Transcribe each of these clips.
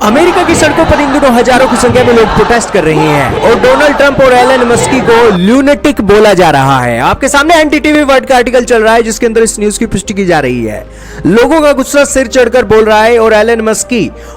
America की सड़कों पर इन दिनों हजारों की संख्या में लोग प्रोटेस्ट कर रहे हैं और डोनाल्ड ट्रंप और एलन मस्क को ल्यूनेटिक बोला जा रहा है। आपके सामने एनडीटीवी वर्ल्ड का आर्टिकल चल रहा है जिसके अंदर इस न्यूज की पुष्टि की जा रही है। लोगों का गुस्सा सिर चढ़कर बोल रहा है और एलन मस्क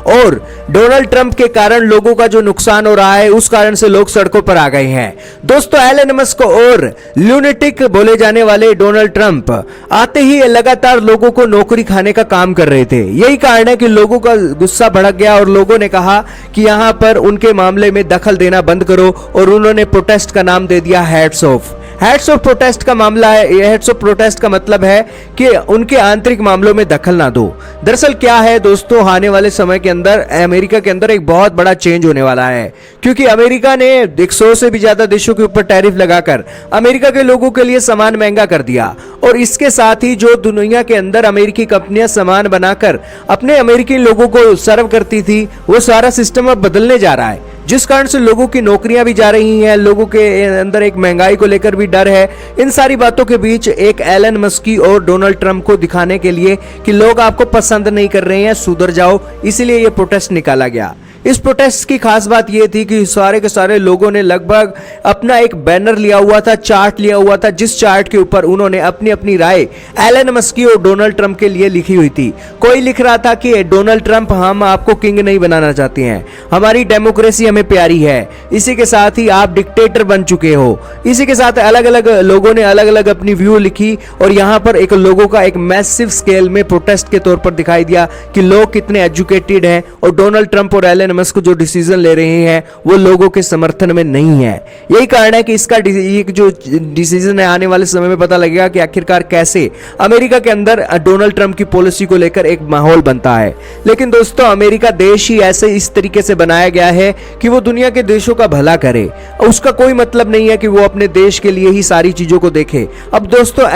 और डोनाल्ड ट्रंप के कारण लोगों का जो नुकसान हो रहा है उस कारण से लोग सड़कों पर आ गए हैं। दोस्तों, एलन मस्क और ल्यूनेटिक बोले जाने वाले डोनाल्ड ट्रंप आते ही लगातार लोगों को नौकरी खाने का काम कर रहे थे। यही कारण है कि लोगों का गुस्सा भड़क गया और लोगों ने कहा कि यहां पर उनके मामले में दखल देना बंद करो और उन्होंने प्रोटेस्ट का नाम दे दिया heads of. Heads of protest का मामला है, हेड्स ऑफ प्रोटेस्ट का मतलब है कि उनके आंतरिक मामलों में दखल ना दो। दरअसल क्या है दोस्तों, आने वाले समय के अंदर अमेरिका के अंदर एक बहुत बड़ा चेंज होने वाला है क्योंकि अमेरिका ने 100 से भी ज्यादा देशों के ऊपर टैरिफ लगाकर अमेरिका के लोगों के लिए सामान महंगा कर दिया और इसके साथ ही जो दुनिया के अंदर अमेरिकी कंपनियां सामान बनाकर अपने अमेरिकी लोगों को सर्व करती थी वो सारा सिस्टम अब बदलने जा रहा है, जिस कारण से लोगों की नौकरियां भी जा रही हैं, लोगों के अंदर एक महंगाई को लेकर भी डर है। इन सारी बातों के बीच एक एलन मस्क और डोनाल्ड ट्रंप को दिखाने के लिए कि लोग आपको पसंद नहीं कर रहे हैं, सुधर जाओ, इसीलिए ये प्रोटेस्ट निकाला गया। इस प्रोटेस्ट की खास बात यह थी कि सारे के सारे लोगों ने लगभग अपना एक बैनर लिया हुआ था, चार्ट लिया हुआ था, जिस चार्ट के ऊपर उन्होंने अपनी अपनी राय एलन मस्क और डोनाल्ड ट्रंप के लिए लिखी हुई थी। कोई लिख रहा था कि डोनाल्ड ट्रंप, हम आपको किंग नहीं बनाना चाहते हैं, हमारी डेमोक्रेसी हमें प्यारी है, इसी के साथ ही आप डिक्टेटर बन चुके हो। इसी के साथ अलग अलग लोगों ने अलग अलग अपनी व्यू लिखी और यहां पर एक लोगों का एक मैसिव स्केल में प्रोटेस्ट के तौर पर दिखाई दिया कि लोग कितने एजुकेटेड हैं और डोनाल्ड ट्रंप और एलन मस्क जो डिसीजन ले रहे हैं वो लोगों के समर्थन में नहीं है। यही कारण है कि इसका जो डिसीजन है आने वाले समय में पता लगेगा कि आखिरकार कैसे अमेरिका के अंदर डोनाल्ड ट्रंप की पॉलिसी को लेकर एक माहौल बनता है। लेकिन दोस्तों, अमेरिका देश ही ऐसे इस तरीके से बनाया गया है कि वो दुनिया के देशों का भला करे, उसका कोई मतलब नहीं है कि वो अपने देश के लिए ही सारी चीजों को देखे। अब दोस्तों,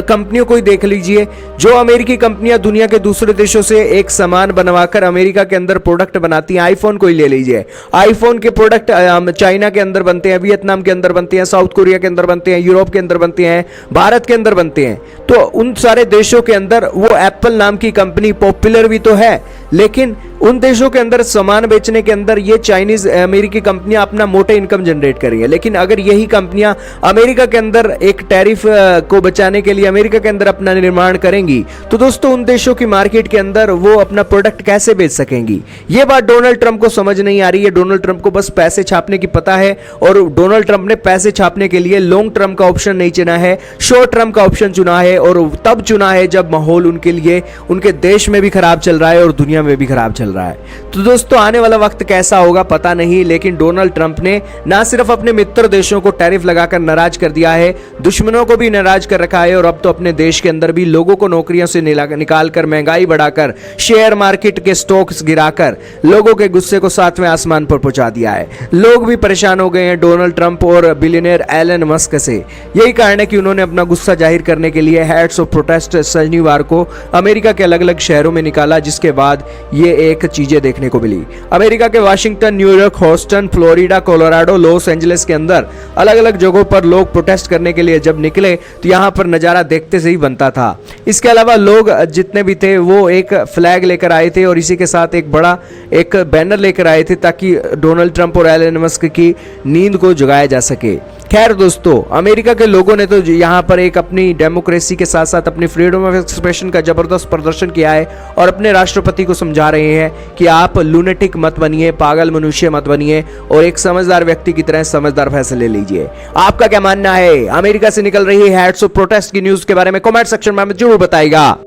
कंपनियों को ही देख लीजिए, जो अमेरिकी कंपनियां दुनिया के दूसरे देशों से एक सामान बनवाकर अमेरिका के अंदर प्रोडक्ट बनाती हैं, आईफोन को ही ले लीजिए, आईफोन के प्रोडक्ट चाइना के अंदर बनते हैं, वियतनाम के अंदर बनते हैं, साउथ कोरिया के अंदर बनते हैं, यूरोप के अंदर बनते हैं, भारत के अंदर बनते हैं। तो उन सारे देशों के अंदर वो एप्पल नाम की कंपनी पॉपुलर भी तो है, लेकिन उन देशों के अंदर सामान बेचने के अंदर ये चाइनीज अमेरिकी कंपनियां अपना मोटे इनकम जनरेट कर रही है। लेकिन अगर यही कंपनियां अमेरिका के अंदर एक टैरिफ को बचाने के लिए अमेरिका के अंदर अपना निर्माण करेंगी तो दोस्तों उन देशों की मार्केट के अंदर वो अपना प्रोडक्ट कैसे बेच सकेंगी? ये बात डोनाल्ड ट्रंप को समझ नहीं आ रही है। डोनाल्ड ट्रंप को बस पैसे छापने की पता है और डोनाल्ड ट्रंप ने पैसे छापने के लिए लॉन्ग टर्म का ऑप्शन नहीं चुना है, शॉर्ट टर्म का ऑप्शन चुना है और तब चुना है जब माहौल उनके लिए उनके देश में भी खराब चल रहा है और दुनिया में भी खराब चल रहा है। तो दोस्तों, आने वाला वक्त कैसा होगा पता नहीं, लेकिन डोनाल्ड ट्रंप ने ना सिर्फ अपने मित्र देशों को टैरिफ लगाकर नाराज कर दिया है, दुश्मनों को भी नाराज कर रखा है और अब तो अपने देश के अंदर भी लोगों को नौकरियों से निकालकर, महंगाई बढ़ाकर, शेयर मार्केट के स्टॉक्स गिराकर लोगों के गुस्से को सातवें आसमान पर पहुंचा दिया है। लोग भी परेशान हो गए हैं डोनाल्ड ट्रंप और बिलियनियर एलन मस्क से। यही कारण है कि उन्होंने अपना गुस्सा जाहिर करने के लिए हेड्स ऑफ प्रोटेस्ट शनिवार को अमेरिका के अलग अलग शहरों में निकाला, जिसके बाद ये एक चीजें देखने को मिली। अमेरिका के Washington, New York, Houston, Florida, Colorado, Los Angeles के अंदर अलग अलग जगहों पर लोग प्रोटेस्ट करने के लिए जब निकले तो यहां पर नजारा देखते से ही बनता था। इसके अलावा लोग जितने भी थे वो एक फ्लैग लेकर आए थे और इसी के साथ एक बड़ा एक बैनर लेकर आए थे ताकि डोनाल्ड ट्रंप और एलन मस्क की नींद को जगाया जा सके। खैर दोस्तों, अमेरिका के लोगों ने तो यहाँ पर एक अपनी डेमोक्रेसी के साथ साथ अपनी फ्रीडम ऑफ एक्सप्रेशन का जबरदस्त प्रदर्शन किया है और अपने राष्ट्रपति को समझा रहे हैं कि आप लूनेटिक मत बनिए, पागल मनुष्य मत बनिए और एक समझदार व्यक्ति की तरह समझदार फैसले लीजिए। आपका क्या मानना है? अमेरिका से निकल रही है हेड्स ऑफ प्रोटेस्ट की न्यूज के बारे में कमेंट सेक्शन में जरूर बताइएगा।